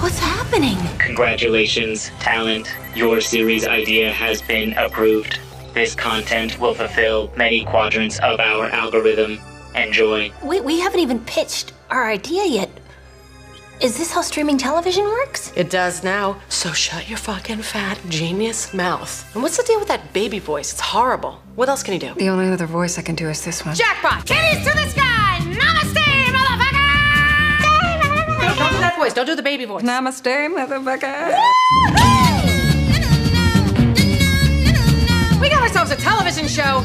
What's happening? Congratulations, talent. Your series idea has been approved. This content will fulfill many quadrants of our algorithm. Enjoy. We haven't even pitched our idea yet. Is this how streaming television works? It does now. So shut your fucking fat genius mouth. And what's the deal with that baby voice? It's horrible. What else can you do? The only other voice I can do is this one. Jackpot! Kitties to the sky! Namaste, motherfucker! No, don't do that voice. Don't do the baby voice. Namaste, motherfucker. We got ourselves a television show.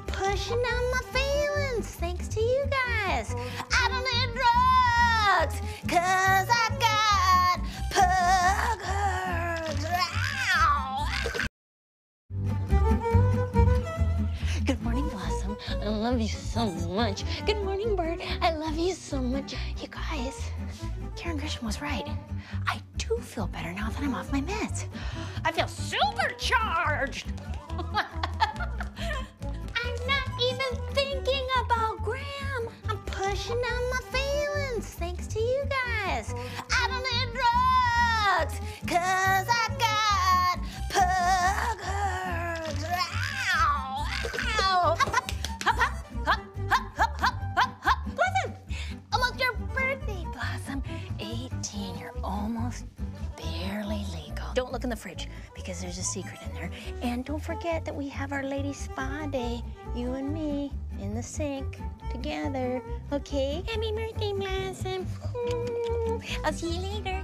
Pushing on my feelings thanks to you guys. I don't need drugs, cause I got puggers. Good morning, Blossom. I love you so much. Good morning, Bird. I love you so much. You guys, Karen Grisham was right. I do feel better now that I'm off my meds. I feel supercharged. I'm not even thinking about Graham. I'm pushing on my feelings thanks to you guys. I don't need drugs, cause I got puggers. Ow, ow. Hop, hop, hop, hop, hop, hop, hop, hop, hop. Blossom, almost your birthday, Blossom. 18, you're almost barely legal. Don't look in the fridge because there's a secret in there. And don't forget that we have our lady spa day, you and me, in the sink together, okay? Happy birthday, Blossom. I'll see you later.